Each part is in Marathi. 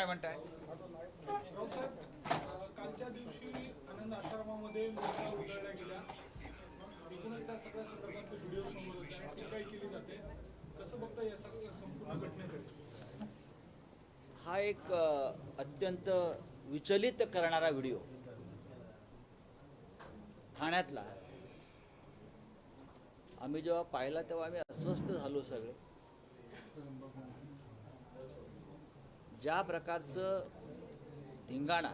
काय म्हणताय? कालच्या दिवशी आनंद आश्रमामध्ये मूर्त्या उधळल्या गेल्या, एकूणच त्या सगळ्या संदर्भातले व्हिडिओ समोर होते आणि टीकाही केली जाते. कसं बघता या संपूर्ण घटनेकडे? हा एक अत्यंत विचलित करणारा व्हिडिओ ठाण्यातला आम्ही जेव्हा पाहिला तेव्हा आम्ही अस्वस्थ झालो सगळे. ज्या प्रकारचं धिंगाणा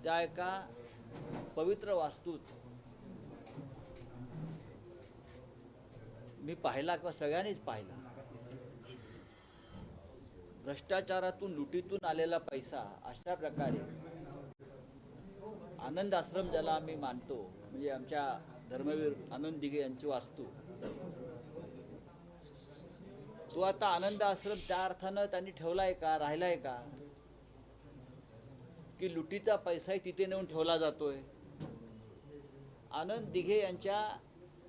त्या एका पवित्र वास्तूत मी पाहिला किंवा सगळ्यांनीच पाहिला. भ्रष्टाचारातून लुटीतून आलेला पैसा अशा प्रकारे आनंद आश्रम ज्याला आम्ही मानतो, म्हणजे आमच्या धर्मवीर आनंद दिघे यांची वास्तू, तो आता आनंद आश्रम त्या अर्थानं त्यांनी ठेवलाय का, राहिलाय का, की लुटीचा पैसाही तिथे नेऊन ठेवला जातोय. आनंद दिघे यांच्या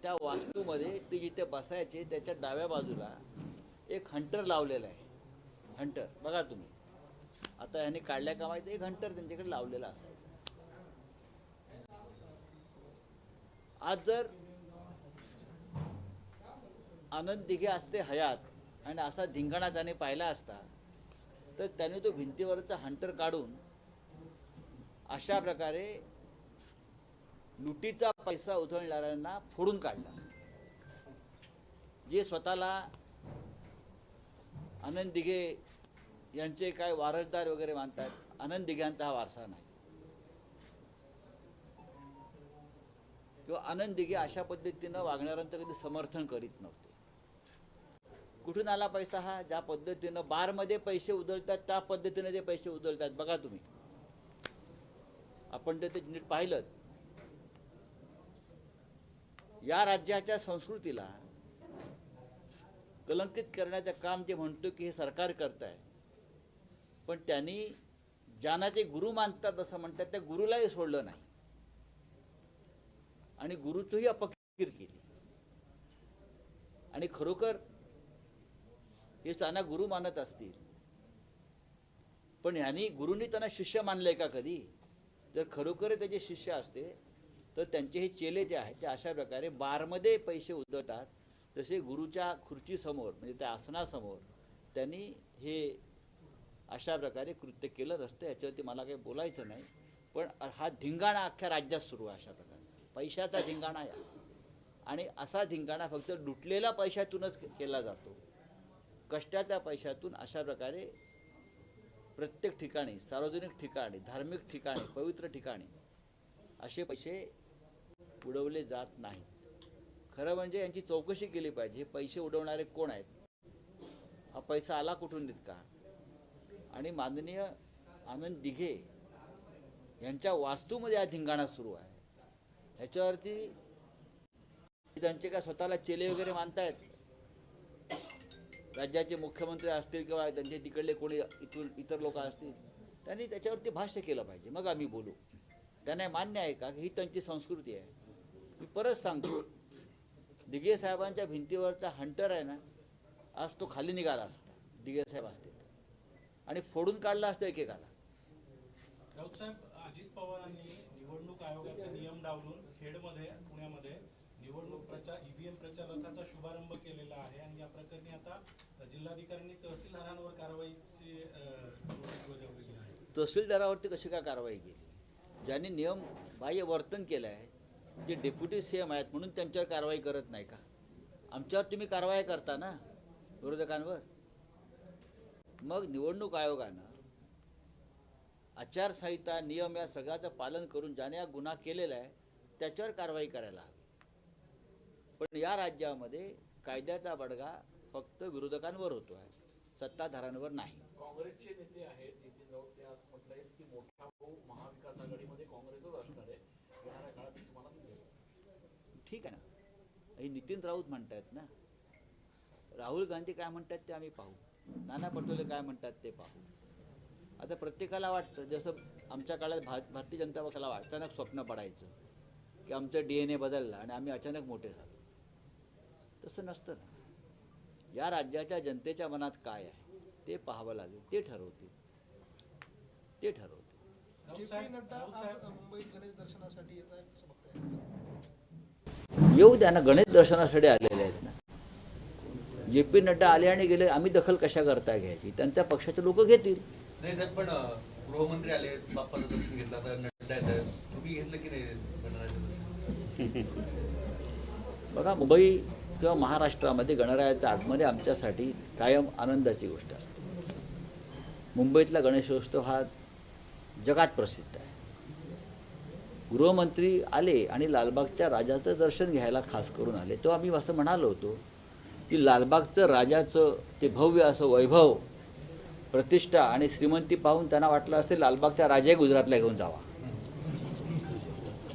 त्या वास्तूमध्ये ते जिथे बसायचे त्याच्या डाव्या बाजूला एक हंटर लावलेला आहे. हंटर बघा तुम्ही, आता ह्यांनी काढल्या का माहिती, एक हंटर त्यांच्याकडे लावलेला असायचा. आज जर आनंद दिघे असते हयात आणि असा धिंगाणा त्याने पाहिला असता तर त्याने तो भिंतीवरचा हंटर काढून अशा प्रकारे लुटीचा पैसा उधळणाऱ्यांना फोडून काढला. जे स्वतःला आनंद दिघे यांचे काय वारसदार वगैरे मानतात, आनंद दिघ्यांचा हा वारसा नाही, किंवा आनंद दिघे अशा पद्धतीनं वागणाऱ्यांचं कधी समर्थन करीत नव्हते. कुठून आला पैसा हा? ज्या पद्धतीनं बारमध्ये पैसे उधळतात त्या पद्धतीने ते पैसे उधळतात. बघा तुम्ही, आपण ते नीट पाहिलं. या राज्याच्या संस्कृतीला कलंकित करण्याचं काम जे म्हणतो की हे सरकार करत आहे, पण त्यांनी ज्यांना ते गुरु मानतात असं म्हणतात त्या गुरुलाही सोडलं नाही आणि गुरुचंही अपकीर केली. आणि खरोखर हे त्यांना गुरु मानत असतील, पण ह्यांनी गुरुंनी त्यांना शिष्य मानले का कधी? जर खरोखर त्याचे शिष्य असते तर त्यांचे हे चेले जे आहेत ते अशा प्रकारे बारमध्ये पैसे उधळतात, तसे गुरुच्या खुर्चीसमोर म्हणजे त्या आसनासमोर त्यांनी हे अशा प्रकारे कृत्य केलं नसतं. याच्यावरती मला काही बोलायचं नाही, पण हा धिंगाणा अख्ख्या राज्यात सुरू आहे. अशा प्रकारे पैशाचा धिंगाणा आहे आणि असा धिंगाणा फक्त लुटलेल्या पैशातूनच केला जातो. कष्टाच्या पैशातून अशा प्रकारे प्रत्येक ठिकाणी, सार्वजनिक ठिकाणी, धार्मिक ठिकाणी, पवित्र ठिकाणी असे पैसे उडवले जात नाहीत. खरं म्हणजे यांची चौकशी केली पाहिजे. हे पैसे उडवणारे कोण आहेत? हा पैसा आला कुठून इतका? आणि माननीय आनंद दिघे यांच्या वास्तूमध्ये हा धिंगाणा सुरू आहे. ह्याच्यावरती त्यांचे काय स्वतःला चेले वगैरे मानतायत, राज्याचे मुख्यमंत्री असतील किंवा त्यांचे तिकडले कोणी इतर लोक असतील, त्यांनी त्याच्यावरती भाष्य केलं पाहिजे, मग आम्ही बोलू. त्यांना मान्य आहे का ही त्यांची संस्कृती आहे? मी परत सांगतो, दिघे साहेबांच्या भिंतीवरचा हंटर आहे ना, आज तो खाली निघाला असता, दिघे साहेब असते आणि फोडून काढला असतं एकेकाला. राऊत साहेब, अजित पवारांनी निवडणूक आयोगाचे नियम डावलून खेडमध्ये, पुण्यामध्ये निवडणूक ईव्हीएम प्रचाराचा शुभारंभ केलेला आहे आणि या प्रकरणी आता जिल्हाधिकाऱ्यांनी तहसीलदारांवर कारवाईची नोटीस बजावलेली आहे. तहसीलदारावरती कशी काय कारवाई केली? ज्यांनी नियम बाह्य वर्तन केलं आहे, जे डेप्युटी सीएम आहेत म्हणून त्यांच्यावर कारवाई करत नाही का? आमच्यावर तुम्ही कारवाई करता ना, विरोधकांवर. मग निवडणूक आयोगानं आचारसंहिता, नियम या सगळ्याचं पालन करून ज्याने हा गुन्हा केलेला आहे त्याच्यावर कारवाई करायला हवी. पण या राज्यामध्ये कायद्याचा बडगा फक्त विरोधकांवर होतो आहे, सत्ताधाऱ्यांवर नाही. काँग्रेसचे नेते आहेत नितीन राऊत, ते आज म्हटले आहेत की मोठा भाऊ महाविकास आघाडीमध्ये काँग्रेसच असणार आहे, येणाऱ्या काळात तुम्हाला दिसेल. ठीक आहे ना, हे नितीन राऊत म्हणतायत ना, राहुल गांधी काय म्हणतात ते आम्ही पाहू, नाना पटोले काय म्हणतात ते पाहू. आता प्रत्येकाला वाटतं, जसं आमच्या काळात भारतीय जनता पक्षाला अचानक स्वप्न पडायचं की आमचं DNA बदलला आणि आम्ही अचानक मोठे झालो. तसं नसतं ना. या राज्याच्या जनतेच्या मनात काय आहे ते पाहावं लागेल, ते ठरवतील. राऊत साहेब, राऊत साहेब, मुंबईत गणेश दर्शनासाठी येत आहेत असं बघताय. येऊ द्या ना, गणेश दर्शनासाठी आलेले आहेत ना. जे पी नड्डा आले आणि गेले, आम्ही दखल कशा करता घ्यायची? त्यांच्या पक्षाचे लोक घेतील. नाही साहेब, पण गृहमंत्री आले, बाप्पाचं दर्शन घेतलं, आता नड्डा येत आहेत, तुम्ही घेतलं की नाही गणरायाचं दर्शन? बघा, मुंबई किंवा महाराष्ट्रामध्ये गणरायाचं आगमन हे आमच्यासाठी कायम आनंदाची गोष्ट असते. मुंबईतला गणेशोत्सव हा जगात प्रसिद्ध आहे. गृहमंत्री आले आणि लालबागच्या राजाचं दर्शन घ्यायला खास करून आले, तेव्हा आम्ही असं म्हणालो होतो की लालबागचं राजाचं ते भव्य असं वैभव, प्रतिष्ठा आणि श्रीमंती पाहून त्यांना वाटलं असेल लालबागच्या राजाही गुजरातला घेऊन जावा.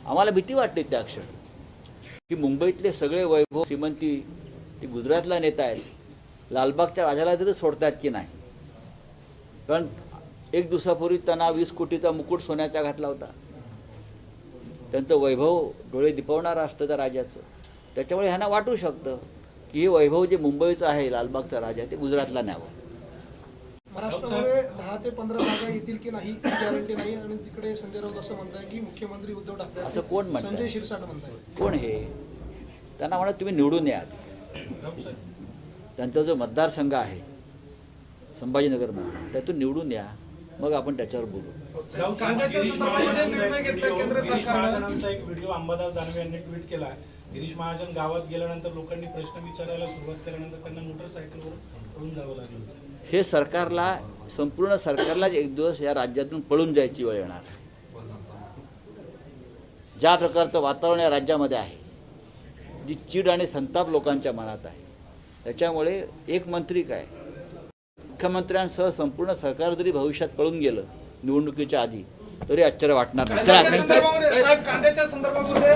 आम्हाला भीती वाटते त्या क्षणी की मुंबईतले सगळे वैभव, श्रीमंती ते गुजरातला नेत आहेत, लालबागच्या राजाला तरी सोडतात की नाही. कारण एक दिवसापूर्वी त्यांना 20 कोटीचा मुकुट सोन्याचा घातला होता. त्यांचं वैभव डोळे दिपवणारं असतं त्या राजाचं. त्याच्यामुळे ह्यांना वाटू शकतं की हे वैभव जे मुंबईचं आहे, लालबागचा राजा, ते गुजरातला न्यावं. महाराष्ट्रामध्ये 10 ते 15 जागा येतील की नाही गॅरंटी नाही, आणि तिकडे संजय राऊत असं म्हणताय की मुख्यमंत्री उद्धव ठाकरे असं कोण म्हणतंय? संजय शिरसाट म्हणताय. कोण हे? त्यांना म्हणा तुम्ही निवडून या. राऊत साहेब, त्यांचा जो मतदारसंघ आहे संभाजीनगरमध्ये, त्यातून निवडून या, मग आपण त्याच्यावर बोलू. राऊत साहेब, गिरीश महाजनांचा एक व्हिडिओ अंबादास दानवे यांनी ट्विट केला. गिरीश महाजन गावात गेल्यानंतर लोकांनी प्रश्न विचारायला सुरुवात केल्यानंतर त्यांना मोटरसायकलवर पळून जावं लागलं. हे सरकारला, संपूर्ण सरकारलाच एक दिवस या राज्यातून पळून जायची वेळ येणार. ज्या प्रकारचं वातावरण या राज्यामध्ये आहे, जी चीड आणि संताप लोकांच्या मनात आहे, त्याच्यामुळे एक मंत्री काय, मुख्यमंत्र्यांसह संपूर्ण सरकार जरी भविष्यात पळून गेलं निवडणुकीच्या आधी, तरी आश्चर्य वाटणार नाही. साहेब, कांद्याच्या संदर्भामध्ये